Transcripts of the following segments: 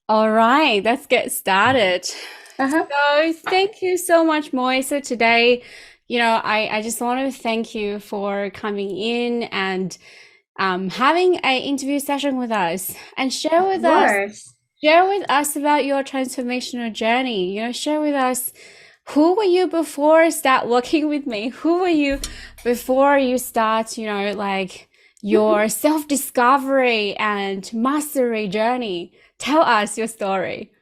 All right, let's get started. Uh-huh. So, thank you so much, Moy. So, today, I just want to thank you for coming in and having an interview session with us and Of course. share with us about your transformational journey. Share with us who were you before start working with me? Who were you before you start, like your self-discovery and mastery journey? Tell us your story.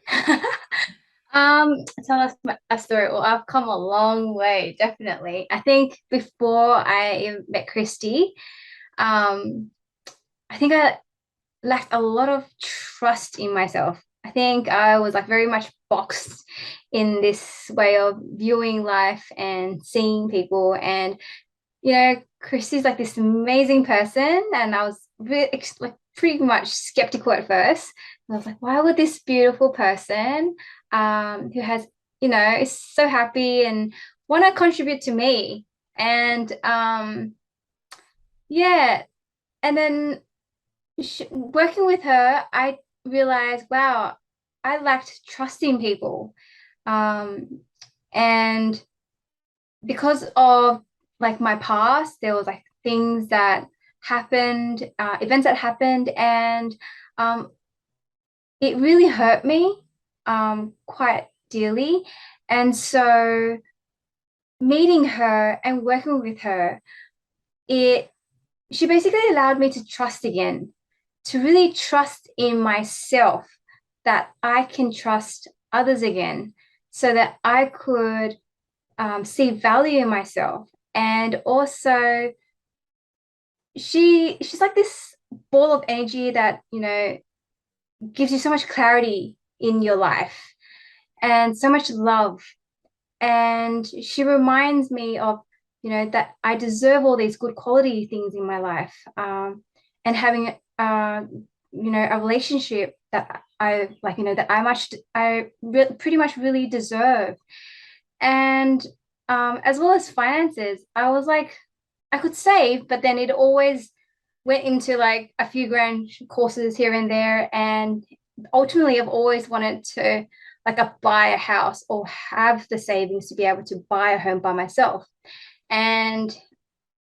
Tell us a story. Well, I've come a long way, definitely. I think before I met Christy, um, I think I lacked a lot of trust in myself. I think I was like very much boxed in this way of viewing life and seeing people. And Christy's like this amazing person, and I was really, like pretty much skeptical at first. And I was like, why would this beautiful person, who has, is so happy and want to contribute to me? And yeah, and then working with her, I realized, wow, I lacked trust in people, and because of like my past, there was like things that happened, events that happened, and um, it really hurt me quite dearly. And so meeting her and working with her, it she basically allowed me to trust again, to really trust in myself, that I can trust others again, so that I could see value in myself. And also, she's like this ball of energy that gives you so much clarity in your life and so much love. And she reminds me of that I deserve all these good quality things in my life, and having a relationship that I like, that pretty much really deserve. And as well as finances, I was like, I could save, but then it always went into like a few grand courses here and there. And ultimately, I've always wanted to like buy a house or have the savings to be able to buy a home by myself. And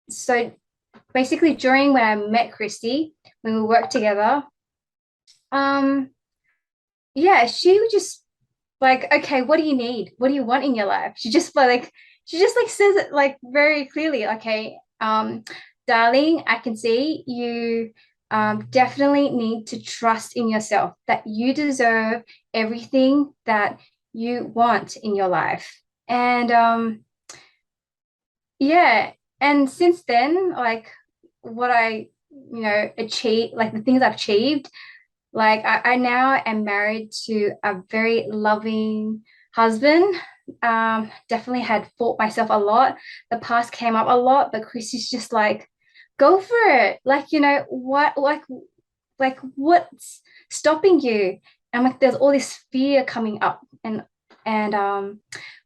so basically, during when I met Christy, when we worked together, um, yeah, she would just like, okay, what do you need? What do you want in your life? She just like says it like very clearly. Okay, darling, I can see you definitely need to trust in yourself, that you deserve everything that you want in your life. And yeah, and since then, like what I achieve, like the things I've achieved, like I now am married to a very loving husband. Definitely had fought myself a lot. The past came up a lot, but Chrissy's just like, go for it. Like, what's stopping you? And like there's all this fear coming up. And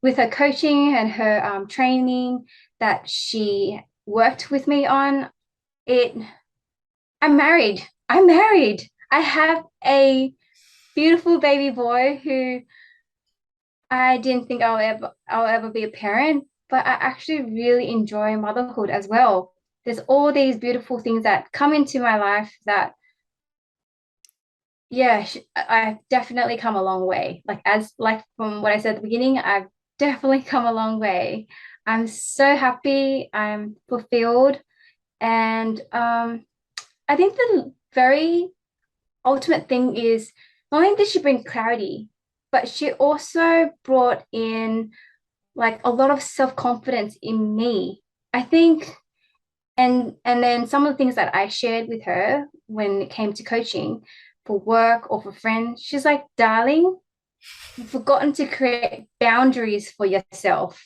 with her coaching and her training that she worked with me on, it I'm married. I'm married. I have a beautiful baby boy who I didn't think I'll ever be a parent, but I actually really enjoy motherhood as well. There's all these beautiful things that come into my life that, yeah, I've definitely come a long way. Like from what I said at the beginning, I've definitely come a long way. I'm so happy. I'm fulfilled, and I think the very ultimate thing is not only did she bring clarity, but she also brought in like a lot of self-confidence in me. I think, and then some of the things that I shared with her when it came to coaching for work or for friends, she's like, darling, you've forgotten to create boundaries for yourself.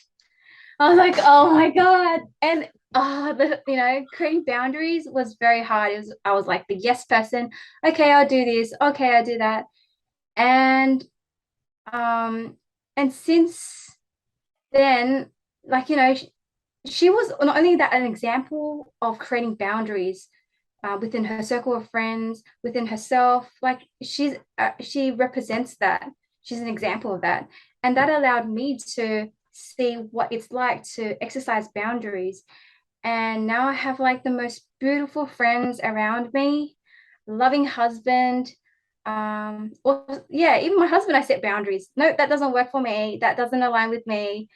I was like, oh my God. And creating boundaries was very hard. I was like the yes person. Okay, I'll do this. Okay, I'll do that. And um and since then, like she was not only that an example of creating boundaries, within her circle of friends, within herself. Like she represents that. She's an example of that. And that allowed me to see what it's like to exercise boundaries. And now I have like the most beautiful friends around me, loving husband. Or yeah, even my husband, I set boundaries. No, that doesn't work for me. That doesn't align with me.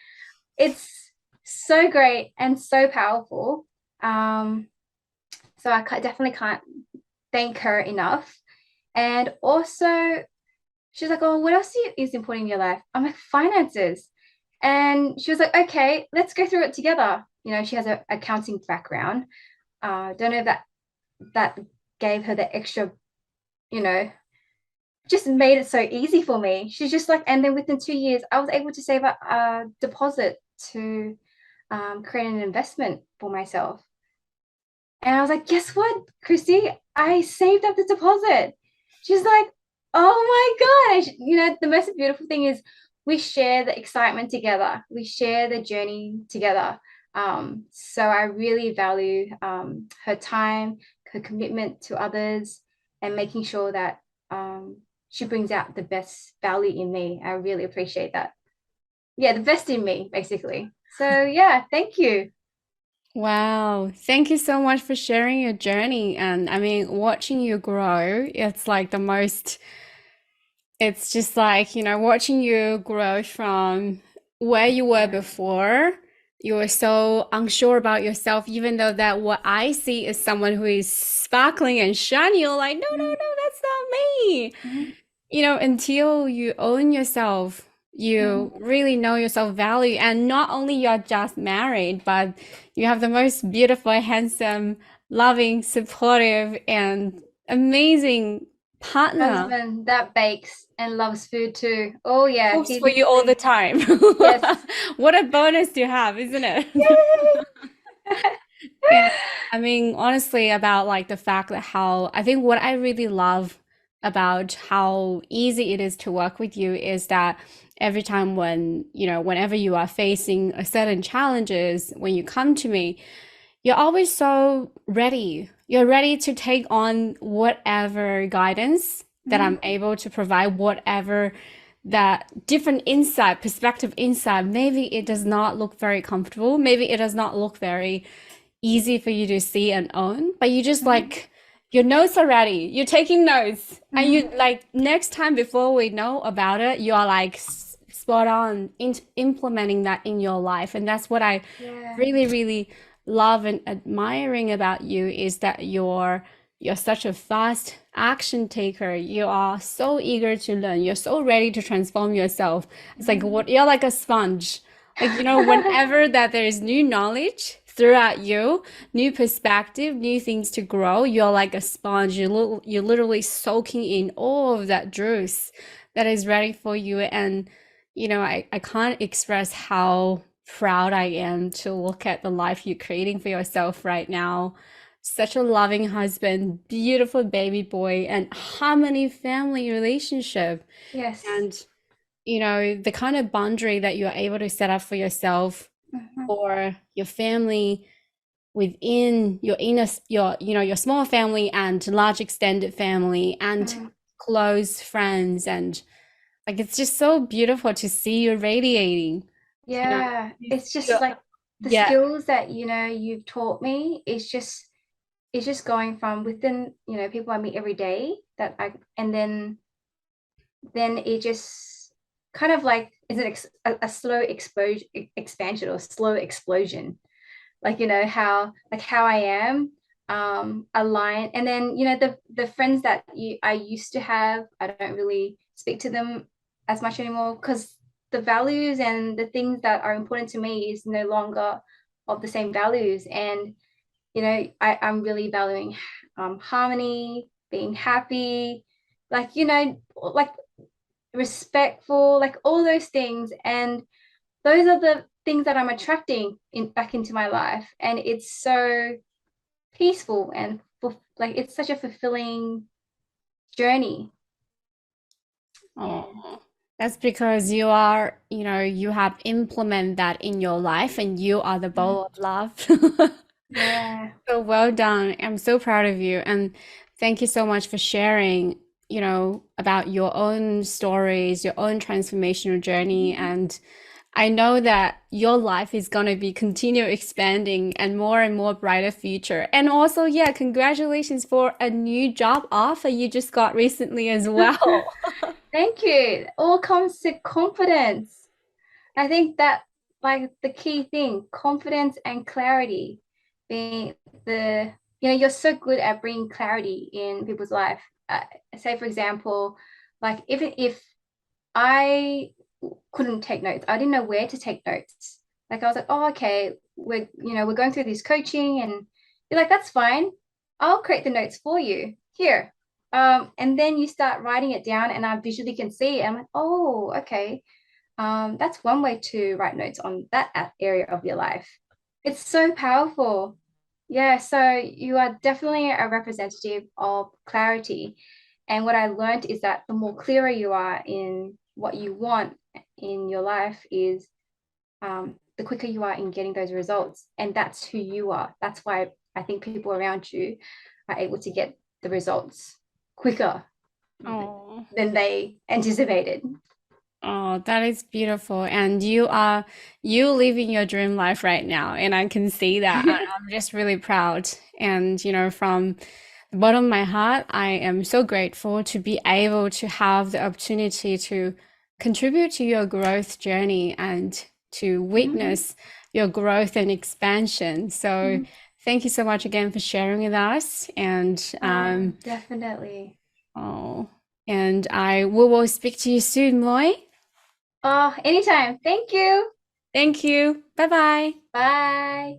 It's so great and so powerful. Um, so definitely can't thank her enough. And also, she's like, "Oh, what else is important in your life?" I'm like, "Finances." And she was like, "Okay, let's go through it together." You know, she has a accounting background. Don't know if that gave her the extra, you know, just made it so easy for me. She's just like, and then within 2 years, I was able to save a deposit to create an investment for myself. And I was like, guess what, Christy? I saved up the deposit. She's like, oh my God. The most beautiful thing is we share the excitement together. We share the journey together. So I really value her time, her commitment to others, and making sure that she brings out the best value in me. I really appreciate that. Yeah, the best in me, basically. So yeah, thank you. Wow. Thank you so much for sharing your journey. And I mean, watching you grow, it's like the most, it's just like, watching you grow from where you were before. You were so unsure about yourself, even though that what I see is someone who is sparkling and shiny. You're like, no, no, Mhm, no, that's not me. mhm, Until you own yourself, mhm. you really know yourself value. And not only you're just married, but you have the most beautiful, handsome, loving, supportive, and amazing partner. Husband that bakes and loves food too. Oh yeah, Cooks for he's you all the been time. yes. What a bonus to have, isn't it? And I mean, honestly, about like the fact that how I think what I really love about how easy it is to work with you is that every time whenever you are facing a certain challenges, when you come to me, you're always so ready. You're ready to take on whatever guidance that I'm Mhm, able to provide, whatever that different insight, perspective insight. Maybe it does not look very comfortable. Maybe it does not look very easy for you to see and own, but you just mhm, like your notes are ready. You're taking notes, and mhm. you like next time before we know about it, you are like spot on in implementing that in your life, and that's what I Yeah. really, really love and admiring about you is that you're such a fast action taker. You are so eager to learn. You're so ready to transform yourself. It's like Mhm. what you're like a sponge. Like, whenever that there is new knowledge throughout you, new perspective, new things to grow, you're like a sponge. You're literally soaking in all of that juice that is ready for you. And, I can't express how proud I am to look at the life you're creating for yourself right now. Such a loving husband, beautiful baby boy, and harmony family relationship. Yes. And the kind of boundary that you're able to set up for yourself Mhm, or your family within your small family and large extended family and mhm. close friends, and like it's just so beautiful to see you radiating. you know Yeah. you It's just feel like the yeah. skills that you've taught me is just it's just going from within, people I meet every day that I and then it just kind of like is a slow expansion or slow explosion. Like how I am align, and then the friends that I used to have, I don't really speak to them as much anymore because the values and the things that are important to me is no longer of the same values. And I'm really valuing harmony, being happy, like like respectful, like all those things. And those are the things that I'm attracting in back into my life. And it's so peaceful and like it's such a fulfilling journey. And Oh, that's because you have implemented that in your life and you are the mm, bowl of love. Yeah. So well done. I'm so proud of you. And thank you so much for sharing, about your own stories, your own transformational journey. And I know that your life is going to be continue expanding and more brighter future. And also, yeah, congratulations for a new job offer you just got recently as well. Thank you. It all comes to confidence. I think that like the key thing, confidence and clarity being the, you're so good at bringing clarity in people's life. Uh, Say, for example, like even if I couldn't take notes, I didn't know where to take notes. Like I was like, oh, okay, we're going through this coaching, and you're like, that's fine. I'll create the notes for you here. And then you start writing it down, and I visually can see it. I'm like, oh, okay, that's one way to write notes on that area of your life. It's so powerful. Yeah, so you are definitely a representative of clarity. And what I learned is that the more clearer you are in what you want in your life is the quicker you are in getting those results. And that's who you are. That's why I think people around you are able to get the results quicker Oh. than they anticipated. Oh, that is beautiful. And you living your dream life right now. And I can see that. And I'm just really proud. And, from the bottom of my heart, I am so grateful to be able to have the opportunity to contribute to your growth journey and to witness your growth and expansion. So thank you so much again for sharing with us. And Definitely. oh, and I will speak to you soon, Moy. Oh, anytime. Thank you. Thank you. Bye bye. Bye.